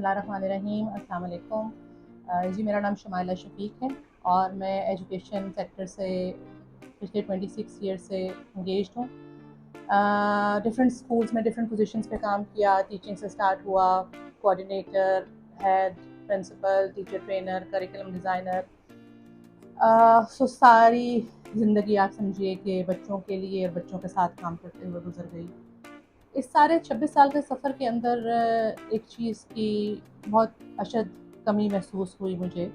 बिस्मिल्लाहिर्रहमानिर्रहीम। अस्सलाम वालेकुम। जी मेरा नाम शमाइला शफीक है और मैं एजुकेशन सेक्टर से पिछले 26 ईयर से इंगेज्ड हूँ। डिफरेंट स्कूल्स में डिफरेंट पोजीशंस पे काम किया। टीचिंग से स्टार्ट हुआ, coordinator, head, principal, teacher trainer, curriculum designer. So सारी ज़िंदगी आप समझिए कि बच्चों के लिए और बच्चों के साथ काम करते हुए गुजर गई। इस सारे 26 साल के सफ़र के अंदर एक चीज़ की बहुत अशद कमी महसूस हुई मुझे।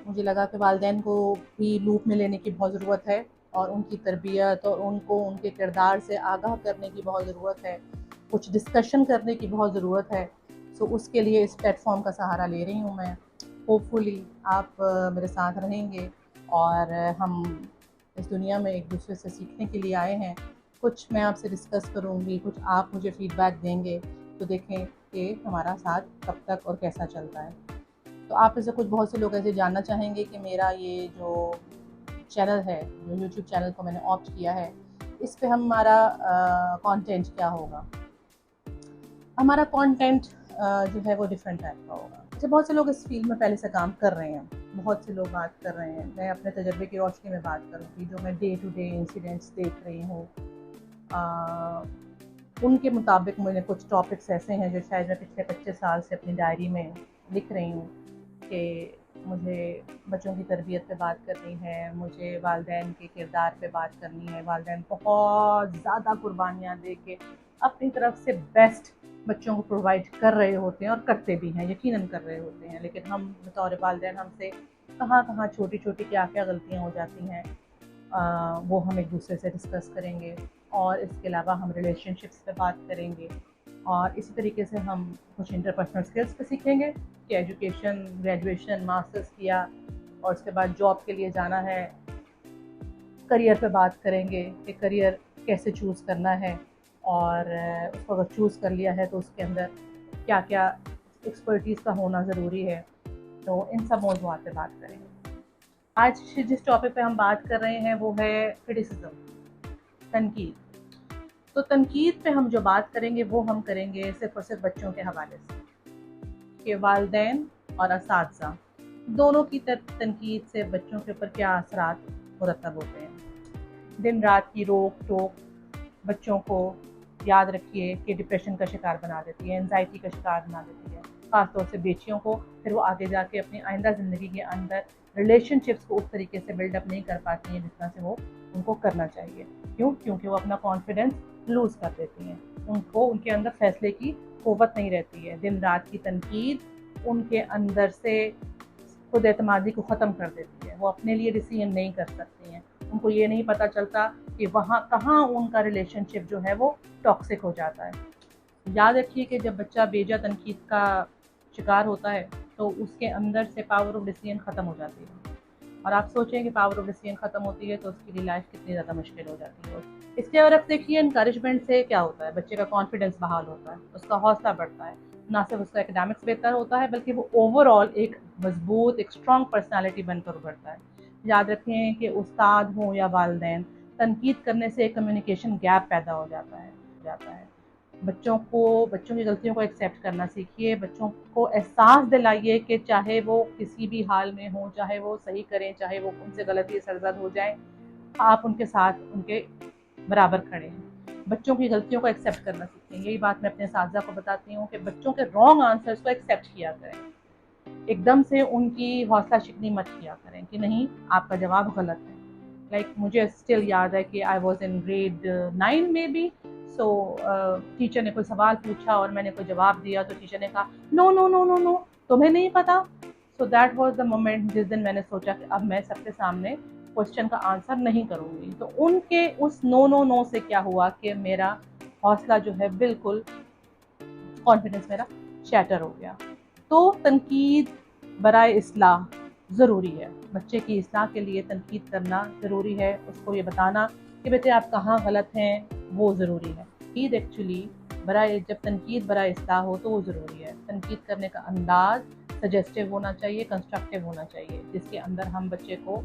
मुझे लगा कि वालिदैन को भी लूप में लेने की बहुत ज़रूरत है और उनकी तरबियत और उनको उनके किरदार से आगाह करने की बहुत ज़रूरत है, कुछ डिस्कशन करने की बहुत ज़रूरत है। सो उसके लिए इस प्लेटफॉर्म का सहारा ले रही हूँ मैं। होपफुली आप मेरे साथ रहेंगे और हम इस दुनिया में एक दूसरे से सीखने के लिए आए हैं। कुछ मैं आपसे डिस्कस करूँगी, कुछ आप मुझे फ़ीडबैक देंगे, तो देखें कि हमारा साथ कब तक और कैसा चलता है। तो आप में से कुछ बहुत से लोग ऐसे जानना चाहेंगे कि मेरा ये जो चैनल है, जो यूट्यूब चैनल को मैंने ऑप्ट किया है, इस पे हमारा कंटेंट क्या होगा। हमारा कंटेंट जो है वो डिफरेंट टाइप का होगा। जैसे बहुत से लोग इस फील्ड में पहले से काम कर रहे हैं, बहुत से लोग बात कर रहे हैं। मैं अपने तजर्बे की रोशनी में बात करूँगी, जो मैं डे टू डे इंसिडेंट्स देख रही हूँ। उनके मुताबिक मुझे कुछ टॉपिक्स ऐसे हैं जो शायद मैं पिछले 25 साल से अपनी डायरी में लिख रही हूँ कि मुझे बच्चों की तरबियत पे बात करनी है, मुझे वालिदैन के किरदार पे बात करनी है। वालिदैन बहुत ज़्यादा कुर्बानियाँ दे के अपनी तरफ से बेस्ट बच्चों को प्रोवाइड कर रहे होते हैं और करते भी हैं, यकीनन कर रहे होते हैं। लेकिन हम बतौर वालिदैन हमसे कहाँ छोटी छोटी क्या गलतियाँ हो जाती हैं, वो हम एक दूसरे से डिस्कस करेंगे। और इसके अलावा हम रिलेशनशिप्स पे बात करेंगे और इसी तरीके से हम कुछ इंटरपर्सनल स्किल्स पे सीखेंगे कि एजुकेशन, ग्रेजुएशन, मास्टर्स किया और उसके बाद जॉब के लिए जाना है। करियर पे बात करेंगे कि करियर कैसे चूज़ करना है और उसको अगर चूज़ कर लिया है तो उसके अंदर क्या क्या एक्सपर्टीज़ का होना ज़रूरी है। तो इन सब मौज़ूआत पे बात करेंगे। आज जिस टॉपिक पे हम बात कर रहे हैं वो है क्रिटिसिज्म, तनकीद। तो तनकीद पे हम जो बात करेंगे वो हम करेंगे सिर्फ और सिर्फ बच्चों के हवाले से कि वालिदैन और असातिज़ा दोनों की तनकीद से बच्चों के ऊपर क्या असरात मुरतब होते हैं। दिन रात की रोक टोक बच्चों को याद रखिए कि डिप्रेशन का शिकार बना देती है, एंजाइटी का शिकार बना देती है, ख़ासतौर से बेटियों को। फिर वो आगे जाके अपनी आइंदा ज़िंदगी के अंदर रिलेशनशिप्स को उस तरीके से बिल्डअप नहीं कर पाती हैं जिस तरह से वो उनको करना चाहिए। क्यों? क्योंकि वो अपना कॉन्फिडेंस लूज़ कर देती हैं, उनको उनके अंदर फैसले की क़ुव्वत नहीं रहती है। दिन रात की तनकीद उनके अंदर से खुद एतमादी को ख़त्म कर देती है, वो अपने लिए डिसीजन नहीं कर सकती हैं। उनको ये नहीं पता चलता कि वहाँ कहाँ उनका रिलेशनशिप जो है वो टॉक्सिक हो जाता है। याद रखिए कि जब बच्चा बेजा तनकीद का शिकार होता है तो उसके अंदर से पावर ऑफ डिसीजन ख़त्म हो जाती है और आप सोचें कि पावर ऑफ डिसीजन ख़त्म होती है तो उसकी लिए लाइफ कितनी ज़्यादा मुश्किल हो जाती है। इसके और अब देखिए इनकरेजमेंट से क्या होता है, बच्चे का कॉन्फिडेंस बहाल होता है, उसका हौसला बढ़ता है, ना सिर्फ उसका एकेडमिक्स बेहतर होता है बल्कि वो ओवरऑल एक मजबूत, एक स्ट्रॉन्ग पर्सनालिटी बनकर उभरता है। याद रखें कि उस्ताद हो या वालिदैन, तनकीद करने से एक कम्युनिकेशन गैप पैदा हो जाता है। बच्चों की गलतियों को एक्सेप्ट करना सीखिए। बच्चों को एहसास दिलाइए कि चाहे वो किसी भी हाल में हो, चाहे वो सही करें, चाहे वो उनसे गलती सरजद हो जाए, आप उनके साथ उनके बराबर खड़े हैं। बच्चों की गलतियों को एक्सेप्ट करना सीखें। यही बात मैं अपने साथी को बताती हूँ कि बच्चों के रॉन्ग आंसर्स को एक्सेप्ट किया करें, एकदम से उनकी हौसला शिकनी मत किया करें कि नहीं आपका जवाब गलत है। लाइक मुझे स्टिल याद है कि आई वॉज इन ग्रेड 9 में भी। सो टीचर ने कोई सवाल पूछा और मैंने कोई जवाब दिया तो टीचर ने कहा no no no no no, तुम्हें नहीं पता। So that was the moment जिस दिन मैंने सोचा कि अब मैं सबके सामने क्वेश्चन का आंसर नहीं करूँगी। तो उनके उस नो नो नो से क्या हुआ कि मेरा हौसला जो है बिल्कुल, कॉन्फिडेंस मेरा शैटर हो गया। तो तनकीद बराए इस्लाह ज़रूरी है, बच्चे की इस्लाह के लिए तनकीद करना ज़रूरी है। उसको ये बताना कि बेटे आप कहाँ गलत हैं वो ज़रूरी है। तनकीद एक्चुअली जब तनकीद बराए इस्लाह हो तो वो ज़रूरी है। तनकीद करने का अंदाज़ सजेस्टिव होना चाहिए, कंस्ट्रक्टिव होना चाहिए, जिसके अंदर हम बच्चे को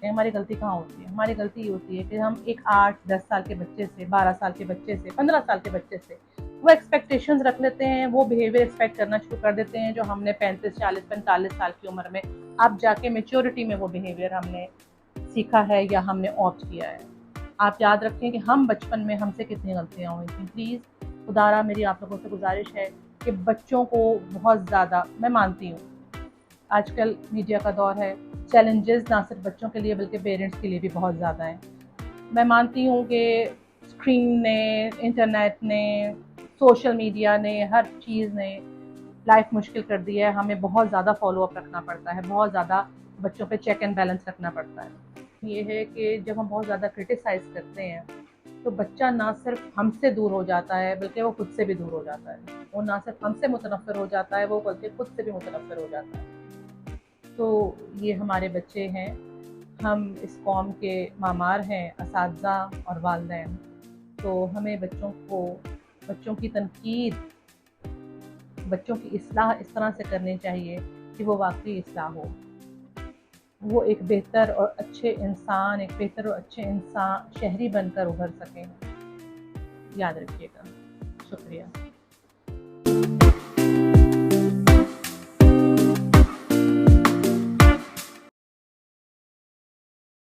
हमारी गलती कहाँ होती है। हमारी गलती ये होती है कि हम एक 8-10 साल के बच्चे से, 12 साल के बच्चे से, 15 साल के बच्चे से वो एक्सपेक्टेशंस रख लेते हैं, वो बिहेवियर एक्सपेक्ट करना शुरू कर देते हैं जो हमने 35, 40, 45 साल की उम्र में अब जाके मेच्योरिटी में वो बिहेवियर हमने सीखा है या हमने ऑप्ट किया है। आप याद रखें कि हम बचपन में हमसे कितनी गलतियाँ हुई थी। प्लीज़ खुदारा मेरी आप लोगों से गुजारिश है कि बच्चों को बहुत ज़्यादा, मैं मानती हूँ आजकल मीडिया का दौर है, चैलेंजेस ना सिर्फ बच्चों के लिए बल्कि पेरेंट्स के लिए भी बहुत ज़्यादा हैं। मैं मानती हूँ कि स्क्रीन ने, इंटरनेट ने, सोशल मीडिया ने, हर चीज़ ने लाइफ मुश्किल कर दी है। हमें बहुत ज़्यादा फॉलो अप रखना पड़ता है, बहुत ज़्यादा बच्चों पे चेक एंड बैलेंस रखना पड़ता है। ये है कि जब हम बहुत ज़्यादा क्रिटिसाइज़ करते हैं तो बच्चा ना सिर्फ हमसे दूर हो जाता है बल्कि वो खुद से भी दूर हो जाता है। वो ना सिर्फ हमसे मुतनफ़िर हो जाता है, वो बल्कि खुद से भी मुतनफ़िर हो जाता है। तो ये हमारे बच्चे हैं, हम इस कौम के मामार हैं, असातिज़ा और वालिदैन। तो हमें बच्चों की तनकीद, बच्चों की इस्लाह इस तरह से करनी चाहिए कि वो वाकई इस्लाह हो, वो एक बेहतर और अच्छे इंसान, एक बेहतर और अच्छे इंसान शहरी बनकर उभर सकें। याद रखिएगा। शुक्रिया।